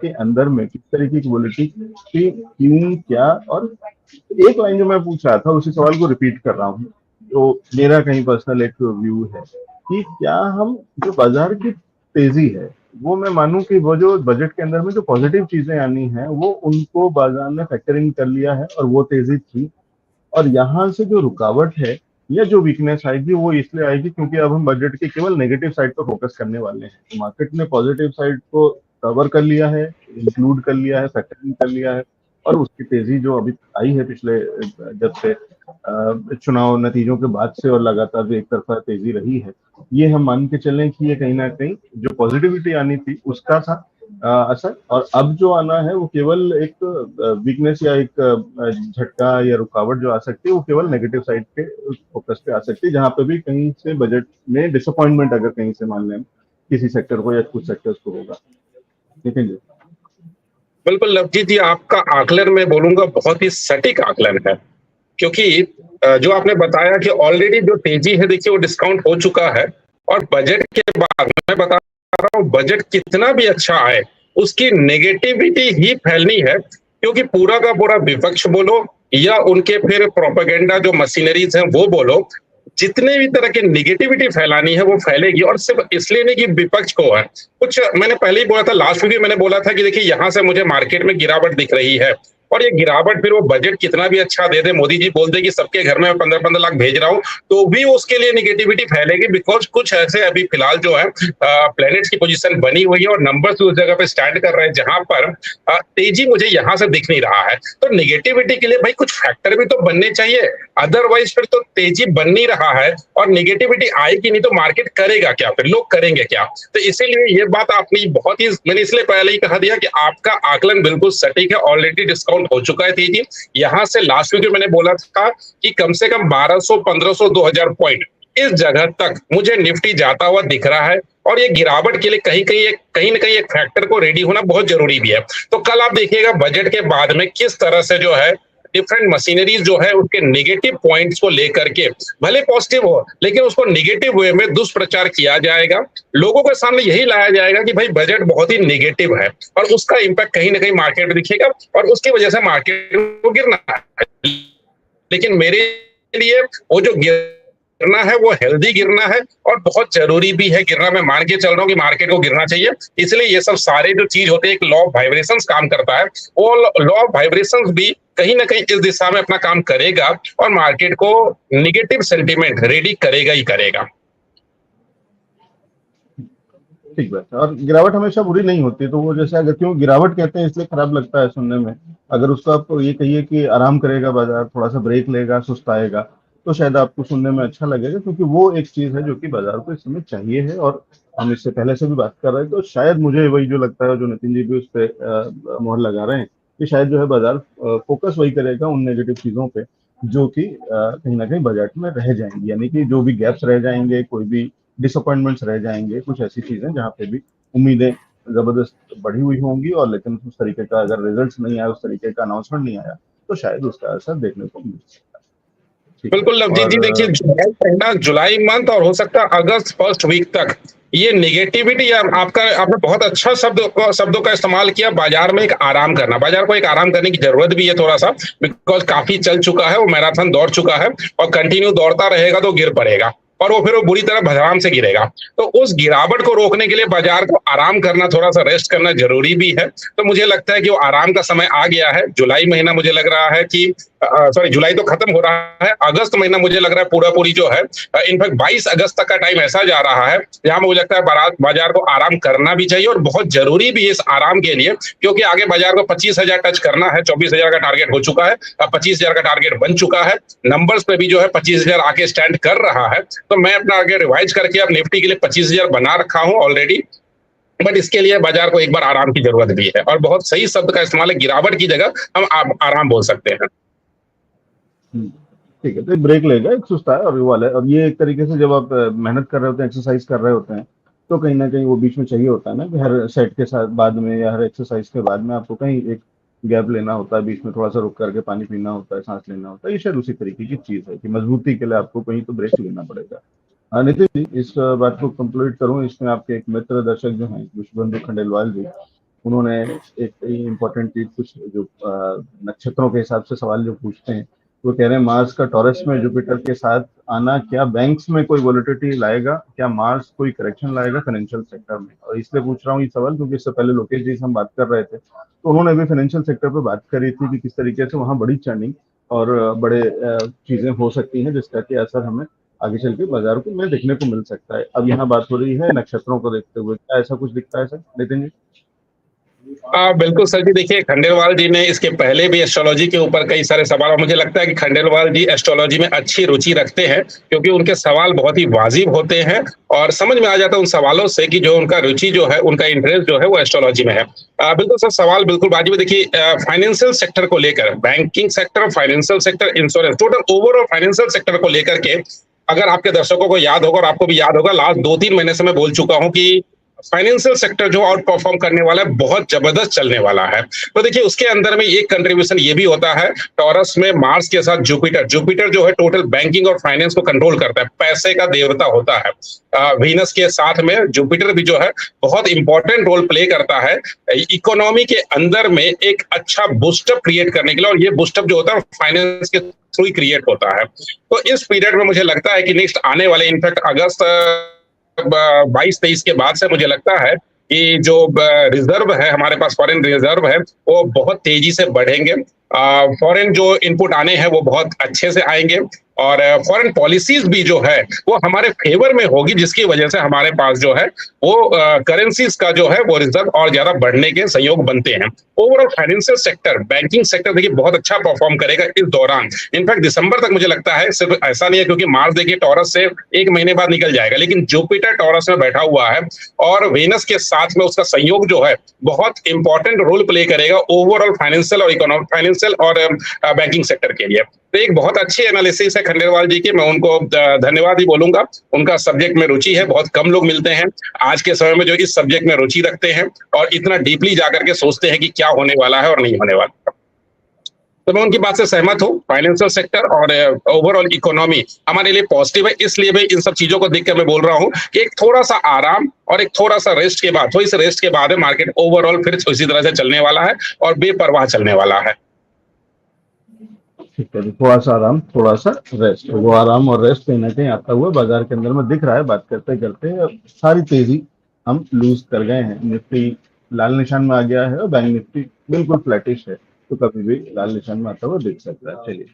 के अंदर में किस तरीके की वोलेटिलिटी थी, क्यों, क्या, और एक लाइन जो मैं पूछ रहा था उसी सवाल को रिपीट कर रहा हूँ। तो मेरा कहीं पर्सनल एक व्यू है कि क्या हम जो बाजार की तेजी है वो मैं मानूं कि वो जो बजट के अंदर में जो पॉजिटिव चीजें आनी है वो उनको बाजार ने फैक्टरिंग कर लिया है और वो तेजी थी। और यहाँ से जो रुकावट है या जो वीकनेस आएगी वो इसलिए आएगी क्योंकि अब हम बजट के केवल नेगेटिव साइड पर फोकस करने वाले हैं। तो मार्केट ने पॉजिटिव साइड को कवर कर लिया है, इंक्लूड कर लिया है, फैक्टरिंग कर लिया है, और उसकी तेजी जो अभी आई है पिछले जब से चुनाव नतीजों के बाद से और लगातार जो एक तरफा तेजी रही है, ये हम मान के चलें कि ये कहीं ना कहीं जो पॉजिटिविटी आनी थी उसका था असर। और अब जो आना है वो केवल एक वीकनेस या एक झटका या रुकावट जो आ सकती है वो केवल नेगेटिव साइड के फोकस पे आ सकती है, जहां पे भी कहीं से बजट में डिसअपॉइंटमेंट अगर कहीं से मान लें किसी सेक्टर को या कुछ सेक्टर्स को होगा। ठीक है जी। बिल्कुल लवजीत जी, आपका आकलन मैं बोलूंगा बहुत ही सटीक आकलन है, क्योंकि जो आपने बताया कि ऑलरेडी जो तेजी है देखिए वो डिस्काउंट हो चुका है। और बजट के बाद मैं बता रहा हूँ, बजट कितना भी अच्छा आए उसकी नेगेटिविटी ही फैलनी है, क्योंकि पूरा का पूरा विपक्ष बोलो या उनके फिर प्रोपेगेंडा जो मशीनरीज हैं वो बोलो, जितने भी तरह की निगेटिविटी फैलानी है वो फैलेगी। और सिर्फ इसलिए नहीं कि विपक्ष को है, कुछ मैंने पहले ही बोला था, लास्ट वीडियो मैंने बोला था कि देखिए यहां से मुझे मार्केट में गिरावट दिख रही है, और ये गिरावट फिर वो बजट कितना भी अच्छा दे दे, मोदी जी बोल दे कि सबके घर में 15-15 लाख भेज रहा हूं, तो भी उसके लिए निगेटिविटी फैलेगी। बिकॉज कुछ ऐसे अभी फिलहाल जो है प्लैनेट्स की पोजीशन बनी हुई है और नंबर्स उस जगह पे स्टैंड कर रहे हैं जहां पर तेजी मुझे यहां से दिख नहीं रहा है। तो निगेटिविटी के लिए भाई कुछ फैक्टर भी तो बनने चाहिए, अदरवाइज फिर तो तेजी बन नहीं रहा है और निगेटिविटी आएगी नहीं तो मार्केट करेगा क्या, फिर लोग करेंगे क्या। तो इसीलिए ये बात आपने बहुत ही, मैंने इसलिए पहले ही कहा दिया कि आपका आकलन बिल्कुल सटीक है। ऑलरेडी डिस्काउंट हो चुका है तेजी, यहां से लास्ट वीडियो मैंने बोला था कि कम से कम 1200, 1500, 2000 पॉइंट इस जगह तक मुझे निफ्टी जाता हुआ दिख रहा है। और ये गिरावट के लिए कहीं ना कहीं एक फैक्टर को रेडी होना बहुत जरूरी भी है। तो कल आप देखिएगा बजट के बाद में किस तरह से जो है डिफरेंट मशीनरीज जो है उसके नेगेटिव पॉइंट्स को लेकर के, भले पॉजिटिव हो लेकिन उसको नेगेटिव वे में दुष्प्रचार किया जाएगा, लोगों के सामने यही लाया जाएगा कि भाई बजट बहुत ही नेगेटिव है, और उसका इंपैक्ट कहीं ना कहीं मार्केट में दिखेगा और उसकी वजह से मार्केट को गिरना है। लेकिन मेरे लिए वो जो गिरना है वो हेल्दी गिरना है और बहुत जरूरी भी है गिरना। मैं मान के चल रहा हूँ कि मार्केट को गिरना चाहिए, इसलिए ये सब सारे जो चीज होते हैं, एक लॉ ऑफ वाइब्रेशंस काम करता है, वो लॉ ऑफ वाइब्रेशंस भी कहीं ना कहीं इस दिशा में अपना काम करेगा और मार्केट को निगेटिव सेंटीमेंट रेडी करेगा ही करेगा। ठीक बात है। और गिरावट हमेशा बुरी नहीं होती, तो वो जैसे अगर क्यों गिरावट कहते हैं इसलिए खराब लगता है सुनने में। अगर उसको आप ये कहिए कि आराम करेगा बाजार, थोड़ा सा ब्रेक लेगा, सुस्ताएगा, तो शायद आपको सुनने में अच्छा लगेगा, क्योंकि वो एक चीज है जो कि बाजार को इस समय चाहिए है। और हम इससे पहले से भी बात कर रहे हैं, तो शायद मुझे वही जो लगता है, जो नितिन जी भी उस पर मोहर लगा रहे हैं, कि शायद जो है बाजार फोकस वही करेगा उन नेगेटिव चीजों पे जो कि कहीं ना कहीं बजट में रह जाएंगी, यानी कि जो भी गैप्स रह जाएंगे, कोई भी डिसअपॉइंटमेंट्स रह जाएंगे, कुछ ऐसी चीजें जहाँ पे भी उम्मीदें जबरदस्त बढ़ी हुई होंगी, और लेकिन उस तरीके का अगर रिजल्ट नहीं आया, उस तरीके का अनाउंसमेंट नहीं आया, तो शायद उसका असर देखने को मिल सकता है। ठीक है। बिल्कुल लवजीत जी, और देखिए जुलाई महीना, जुलाई मंथ और हो सकता है अगस्त फर्स्ट वीक तक ये नेगेटिविटी, आपका आपने बहुत अच्छा शब्दों का इस्तेमाल किया, बाजार में एक आराम करना, बाजार को एक आराम करने की जरूरत भी है थोड़ा सा, बिकॉज काफी चल चुका है, वो मैराथन दौड़ चुका है और कंटिन्यू दौड़ता रहेगा तो गिर पड़ेगा और वो फिर वो बुरी तरह भगवान से गिरेगा। तो उस गिरावट को रोकने के लिए बाजार को आराम करना, थोड़ा सा रेस्ट करना जरूरी भी है। तो मुझे लगता है कि वो आराम का समय आ गया है। जुलाई महीना मुझे लग रहा है कि सॉरी, जुलाई तो खत्म हो रहा है, अगस्त महीना मुझे लग रहा है पूरा पूरी जो है, इनफैक्ट 22 अगस्त तक का टाइम ऐसा जा रहा है जहां मुझे लगता है बाजार को आराम करना भी चाहिए और बहुत जरूरी भी है इस आराम के लिए, क्योंकि आगे बाजार को 25,000 टच करना है। 24,000 का टारगेट हो चुका है, अब 25,000 का टारगेट बन चुका है, नंबर्स पे भी जो है 25,000 आके स्टैंड कर रहा है। तो मैं अपना आगे रिवाइज करके अब निफ्टी के लिए 25,000 बना रखा हूं ऑलरेडी, बट इसके लिए बाजार को एक बार आराम की जरूरत भी है और बहुत सही शब्द का इस्तेमाल है, गिरावट की जगह हम आराम बोल सकते हैं। ठीक है, तो एक ब्रेक लेगा, एक सुस्ता है और वो वाला है। और ये एक तरीके से जब आप मेहनत कर रहे होते हैं, एक्सरसाइज कर रहे होते हैं, तो कहीं ना कहीं वो बीच में चाहिए होता है ना, कि हर सेट के साथ बाद में या हर एक्सरसाइज के बाद में आपको कहीं एक गैप लेना होता है, बीच में थोड़ा सा रुक करके पानी पीना होता है, सांस लेना होता है। ये शायद उसी तरीके की चीज है कि मजबूती के लिए आपको कहीं तो ब्रेक लेना पड़ेगा। नितिन जी, इस बात को कंप्लीट करूं, इसमें आपके एक मित्र दर्शक जो हैं विश्वबंधु खंडेलवाल जी, उन्होंने एक इम्पोर्टेंट चीज कुछ जो नक्षत्रों के हिसाब से सवाल जो पूछते हैं, वो कह रहे हैं मार्स का टॉरस में जुपिटर के साथ आना क्या बैंक्स में कोई वोलेटिलिटी लाएगा, क्या मार्स कोई करेक्शन लाएगा फाइनेंशियल सेक्टर में। और इसलिए पूछ रहा हूँ ये सवाल क्योंकि इससे पहले लोकेश जी से हम बात कर रहे थे, तो उन्होंने भी फाइनेंशियल सेक्टर पर बात करी थी कि किस तरीके से वहाँ बड़ी चर्निंग और बड़े चीजें हो सकती हैं जिसका कि असर हमें आगे चल के बाजार को में देखने को मिल सकता है। अब यहाँ बात हो रही है नक्षत्रों को देखते हुए, क्या ऐसा कुछ दिखता है सर नितिन जी? बिल्कुल सर जी, देखिए खंडेलवाल जी ने इसके पहले भी एस्ट्रोलॉजी के ऊपर कई सारे सवाल, और मुझे लगता है कि खंडेलवाल जी एस्ट्रोलॉजी में अच्छी रुचि रखते हैं क्योंकि उनके सवाल बहुत ही वाजिब होते हैं और समझ में आ जाता है उन सवालों से कि जो उनका रुचि जो है, उनका इंटरेस्ट जो है वो एस्ट्रोलॉजी में है। बिल्कुल सर, सवाल बिल्कुल वाजिब है। देखिए फाइनेंशियल सेक्टर को लेकर, banking sector, financial sector, insurance, total overall financial sector को लेकर के अगर आपके दर्शकों को याद होगा और आपको भी याद होगा, लास्ट 2-3 महीने से मैं बोल चुका हूं कि फाइनेंशियल सेक्टर जो आउट परफॉर्म करने वाला है, बहुत जबरदस्त चलने वाला है। तो देखिए उसके अंदर में एक कंट्रीब्यूशन ये भी होता है, टॉरस में मार्स के साथ जुपिटर, जुपिटर जो है टोटल बैंकिंग और फाइनेंस को कंट्रोल करता है, पैसे का देवता होता है। वीनस के साथ में जुपिटर भी जो है बहुत इंपॉर्टेंट रोल प्ले करता है इकोनॉमी के अंदर में एक अच्छा बूस्टअप क्रिएट करने के लिए, और ये बूस्टअप जो होता है फाइनेंस के थ्रू ही क्रिएट होता है। तो इस पीरियड में मुझे लगता है कि नेक्स्ट आने वाले इनफैक्ट अगस्त 22-23 के बाद से मुझे लगता है कि जो रिजर्व है हमारे पास, फॉरेन रिजर्व है, वो बहुत तेजी से बढ़ेंगे। फॉरेन जो इनपुट आने हैं वो बहुत अच्छे से आएंगे और फॉरेन पॉलिसीज भी जो है वो हमारे फेवर में होगी, जिसकी वजह से हमारे पास जो है वो करेंसीज का जो है वो रिजर्व और ज्यादा बढ़ने के संयोग बनते हैं। Overall financial sector, banking sector देखिए बहुत अच्छा परफॉर्म करेगा इस दौरान। इनफैक्ट दिसंबर तक मुझे लगता है, सिर्फ ऐसा नहीं है क्योंकि मार्स देखिए टॉरस से 1 महीने बाद निकल जाएगा, लेकिन जुपिटर टॉरस में बैठा हुआ है और वेनस के साथ में उसका संयोग जो है बहुत इंपॉर्टेंट रोल प्ले करेगा ओवरऑल फाइनेंशियल और इकोनॉमिक, फाइनेंशियल और बैंकिंग सेक्टर के लिए। तो एक बहुत अच्छी एनालिसिस है खंडेलवाल जी की, मैं उनको धन्यवाद ही बोलूंगा। उनका सब्जेक्ट में रुचि है, बहुत कम लोग मिलते हैं आज के समय में जो इस सब्जेक्ट में रुचि रखते हैं और इतना डीपली जाकर के सोचते हैं कि क्या होने वाला है और नहीं होने वाला। तो मैं उनकी बात से सहमत हूँ। फाइनेंशियल सेक्टर और ओवरऑल इकोनॉमी हमारे लिए पॉजिटिव है, इसलिए मैं इन सब चीजों को देखकर मैं बोल रहा हूँ कि एक थोड़ा सा आराम और एक थोड़ा सा रेस्ट के बाद, थोड़ी सी रेस्ट के बाद मार्केट ओवरऑल फिर इसी तरह से चलने वाला है और बेपरवाह चलने वाला है। ठीक है, थोड़ा सा आराम थोड़ा सा रेस्ट, वो आराम और रेस्ट कहीं ना कहीं आता हुआ बाजार के अंदर में दिख रहा है। बात करते करते सारी तेजी हम लूज कर गए हैं। निफ्टी लाल निशान में आ गया है और बैंक निफ्टी बिल्कुल फ्लैटिश है, तो कभी भी लाल निशान में आता हुआ दिख सकता है। चलिए।